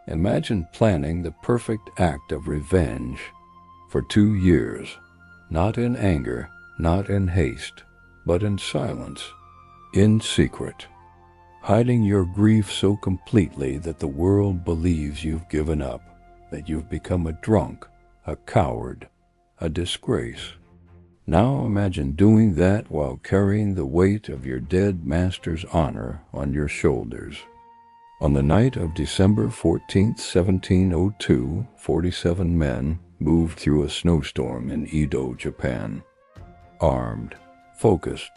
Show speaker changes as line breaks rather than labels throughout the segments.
Imagine planning the perfect act of revenge for 2 years, not in anger, not in haste, but in silence, in secret, hiding your grief so completely that the world believes you've given up, that you've become a drunk, a coward, a disgrace. Now imagine doing that while carrying the weight of your dead master's honor on your shoulders. On the night of December 14th, 1702, 47 men moved through a snowstorm in Edo, Japan. Armed, focused,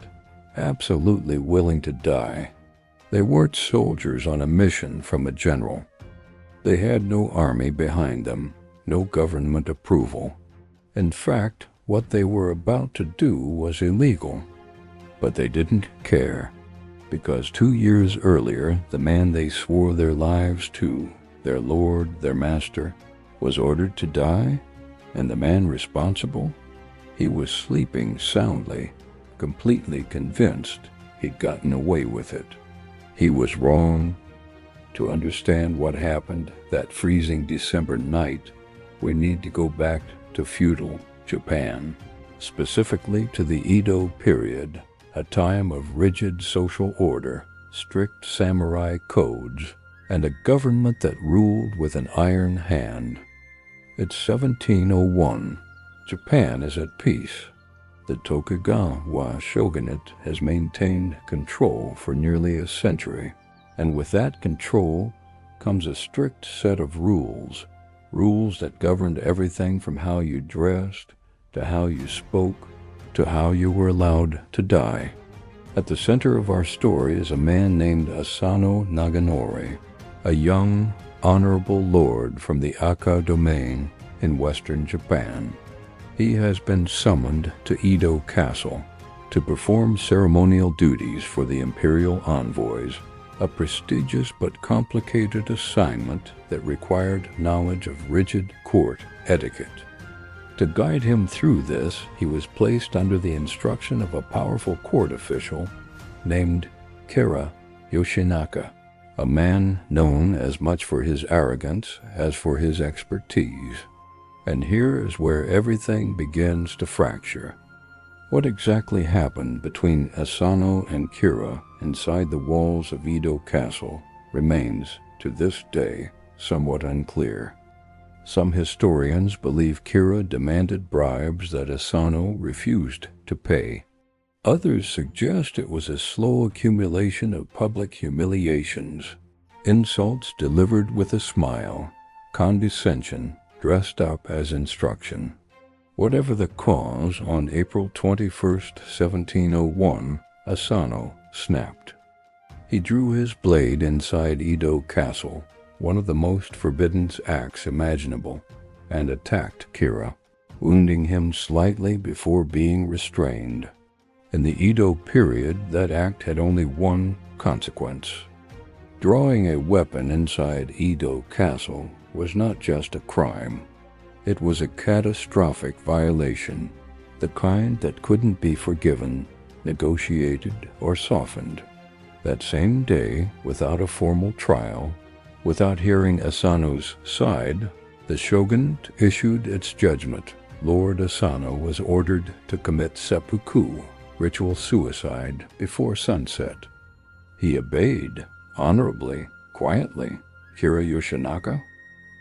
absolutely willing to die. They weren't soldiers on a mission from a general. They had no army behind them, no government approval. In fact, what they were about to do was illegal. But they didn't care, because 2 years earlier, the man they swore their lives to, their lord, their master, was ordered to die, and the man responsible, he was sleeping soundly, completely convinced he'd gotten away with it. He was wrong. To understand what happened that freezing December night, we need to go back to feudal Japan, specifically to the Edo period, a time of rigid social order, strict samurai codes, and a government that ruled with an iron hand. It's 1701. Japan is at peace. The Tokugawa shogunate has maintained control for nearly a century, and with that control comes a strict set of rules that governed everything from how you dressed, to how you spoke, to how you were allowed to die. At the center of our story is a man named Asano Naganori, a young, honorable lord from the Aka domain in western Japan. He has been summoned to Edo Castle to perform ceremonial duties for the imperial envoys, a prestigious but complicated assignment that required knowledge of rigid court etiquette. To guide him through this, he was placed under the instruction of a powerful court official named Kira Yoshinaka, a man known as much for his arrogance as for his expertise. And here is where everything begins to fracture. What exactly happened between Asano and Kira inside the walls of Edo Castle remains, to this day, somewhat unclear. Some historians believe Kira demanded bribes that Asano refused to pay. Others suggest it was a slow accumulation of public humiliations, insults delivered with a smile, condescension dressed up as instruction. Whatever the cause, on April 21st, 1701, Asano snapped. He drew his blade inside Edo Castle, one of the most forbidden acts imaginable, and attacked Kira, wounding him slightly before being restrained. In the Edo period, that act had only one consequence. Drawing a weapon inside Edo Castle was not just a crime. It was a catastrophic violation, the kind that couldn't be forgiven, negotiated, or softened. That same day, without a formal trial, without hearing Asano's side, the shogunate issued its judgment. Lord Asano was ordered to commit seppuku, ritual suicide, before sunset. He obeyed, honorably, quietly. Kira Yoshinaka?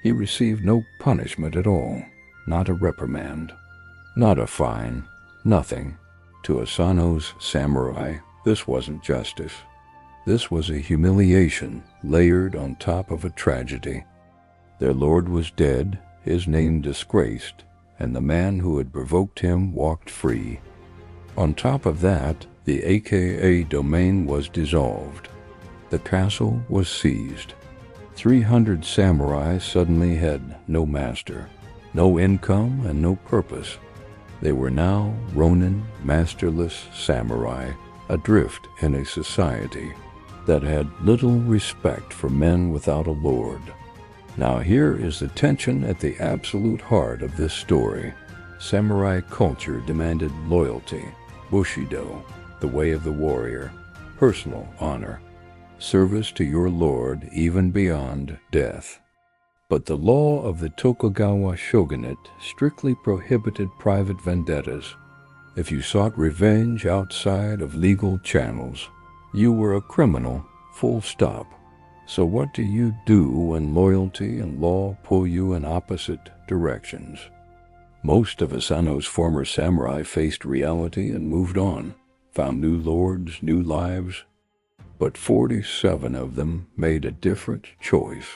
He received no punishment at all, not a reprimand, not a fine, nothing. To Asano's samurai, this wasn't justice. This was a humiliation layered on top of a tragedy. Their lord was dead, his name disgraced, and the man who had provoked him walked free. On top of that, the AKA domain was dissolved. The castle was seized. 300 samurai suddenly had no master, no income, and no purpose. They were now Ronin, masterless samurai, adrift in a society that had little respect for men without a lord. Now here is the tension at the absolute heart of this story. Samurai culture demanded loyalty, bushido, the way of the warrior, personal honor, service to your lord even beyond death. But the law of the Tokugawa shogunate strictly prohibited private vendettas. If you sought revenge outside of legal channels, you were a criminal, full stop. So what do you do when loyalty and law pull you in opposite directions? Most of Asano's former samurai faced reality and moved on, found new lords, new lives. But 47 of them made a different choice.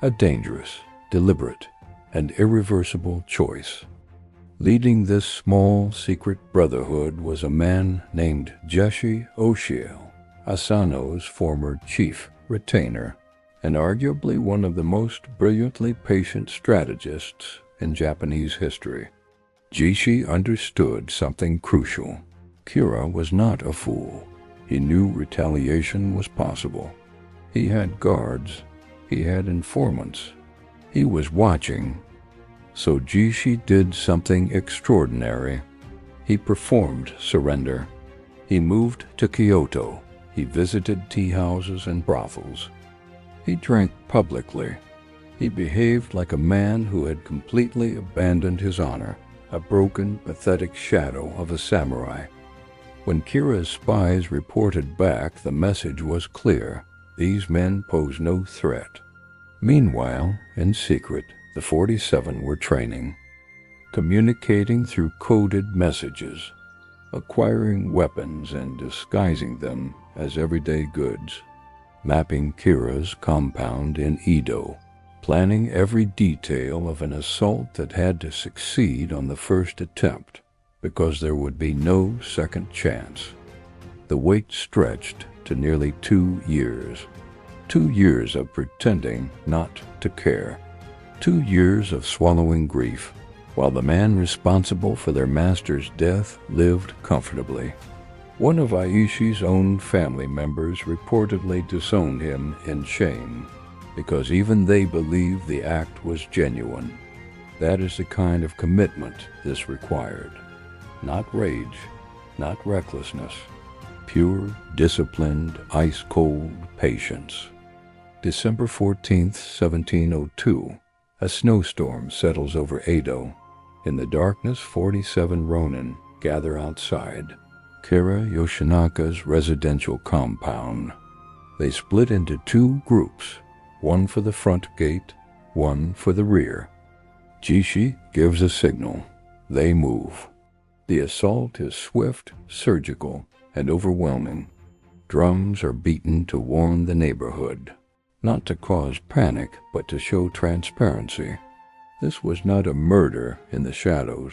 A dangerous, deliberate, and irreversible choice. Leading this small, secret brotherhood was a man named Ōishi Yoshio, Asano's former chief retainer, and arguably one of the most brilliantly patient strategists in Japanese history. Ōishi understood something crucial. Kira was not a fool. He knew retaliation was possible. He had guards. He had informants. He was watching. So Ōishi did something extraordinary. He performed surrender. He moved to Kyoto. He visited tea houses and brothels. He drank publicly. He behaved like a man who had completely abandoned his honor, a broken, pathetic shadow of a samurai. When Kira's spies reported back, the message was clear. These men pose no threat. Meanwhile, in secret, the 47 were training, communicating through coded messages, acquiring weapons and disguising them as everyday goods, mapping Kira's compound in Edo, planning every detail of an assault that had to succeed on the first attempt, because there would be no second chance. The wait stretched to nearly 2 years. 2 years of pretending not to care. 2 years of swallowing grief, while the man responsible for their master's death lived comfortably. One of Aishi's own family members reportedly disowned him in shame, because even they believed the act was genuine. That is the kind of commitment this required. Not rage, not recklessness. Pure, disciplined, ice-cold patience. December 14th, 1702, a snowstorm settles over Edo. In the darkness, 47 Ronin gather outside Kira Yoshinaka's residential compound. They split into 2 groups, one for the front gate, one for the rear. Ōishi gives a signal. They move. The assault is swift, surgical, and overwhelming. Drums are beaten to warn the neighborhood, not to cause panic, but to show transparency. This was not a murder in the shadows.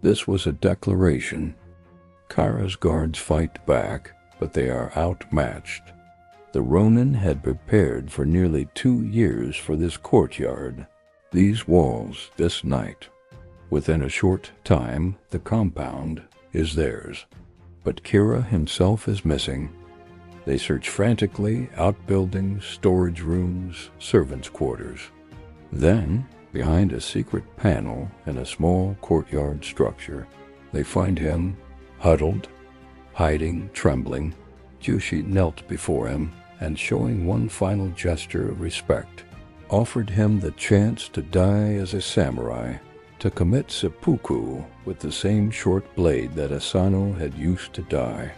This was a declaration. Kira's guards fight back, but they are outmatched. The Ronin had prepared for nearly 2 years for this courtyard, these walls, this night. Within a short time, the compound is theirs. But Kira himself is missing. They search frantically, outbuildings, storage rooms, servants' quarters. Then, behind a secret panel in a small courtyard structure, they find him, huddled, hiding, trembling. Ōishi knelt before him and, showing one final gesture of respect, offered him the chance to die as a samurai, to commit seppuku with the same short blade that Asano had used to die.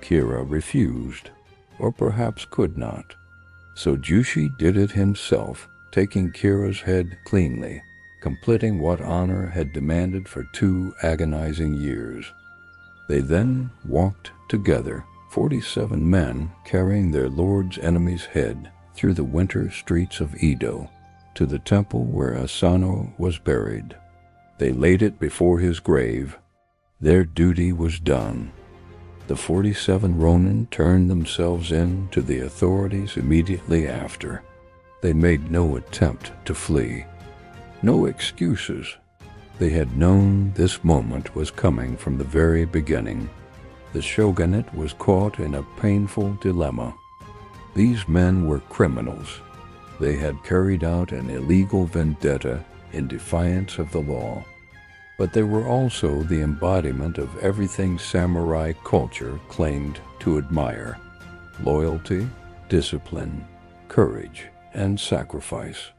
Kira refused, or perhaps could not. So Ōishi did it himself, taking Kira's head cleanly, completing what honor had demanded for 2 agonizing years. They then walked together, 47 men carrying their lord's enemy's head through the winter streets of Edo, to the temple where Asano was buried. They laid it before his grave. Their duty was done. The 47 Ronin turned themselves in to the authorities immediately after. They made no attempt to flee. No excuses. They had known this moment was coming from the very beginning. The shogunate was caught in a painful dilemma. These men were criminals. They had carried out an illegal vendetta in defiance of the law. But they were also the embodiment of everything samurai culture claimed to admire: loyalty, discipline, courage, and sacrifice.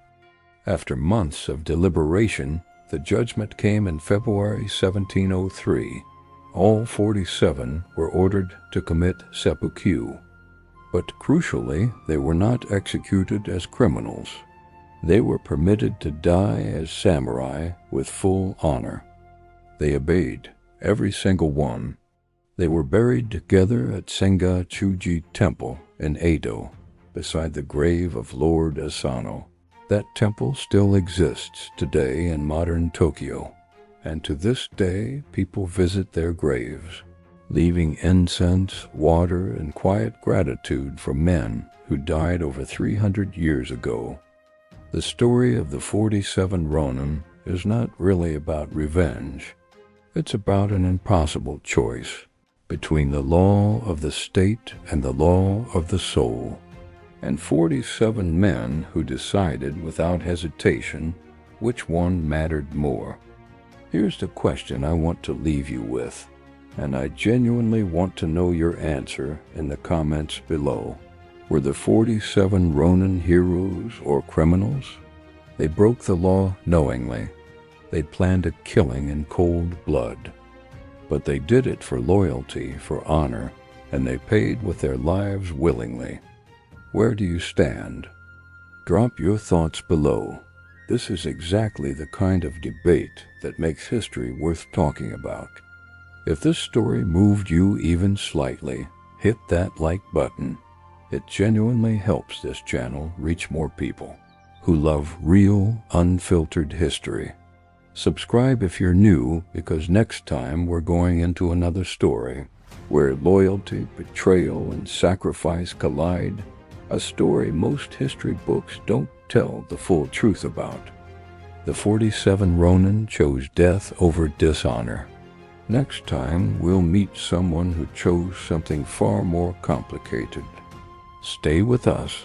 After months of deliberation, the judgment came in February 1703. All 47 were ordered to commit seppuku. But crucially, they were not executed as criminals. They were permitted to die as samurai with full honor. They obeyed, every single one. They were buried together at Senga Chuji Temple in Edo, beside the grave of Lord Asano. That temple still exists today in modern Tokyo, and to this day people visit their graves, leaving incense, water, and quiet gratitude for men who died over 300 years ago. The story of the 47 Ronin is not really about revenge. It's about an impossible choice between the law of the state and the law of the soul, and 47 men who decided without hesitation which one mattered more. Here's the question I want to leave you with, and I genuinely want to know your answer in the comments below. Were the 47 Ronin heroes or criminals? They broke the law knowingly. They planned a killing in cold blood. But they did it for loyalty, for honor, and they paid with their lives willingly. Where do you stand? Drop your thoughts below. This is exactly the kind of debate that makes history worth talking about. If this story moved you even slightly, hit that like button. It genuinely helps this channel reach more people who love real, unfiltered history. Subscribe if you're new, because next time we're going into another story where loyalty, betrayal, and sacrifice collide. A story most history books don't tell the full truth about. The 47 Ronin chose death over dishonor. Next time, we'll meet someone who chose something far more complicated. Stay with us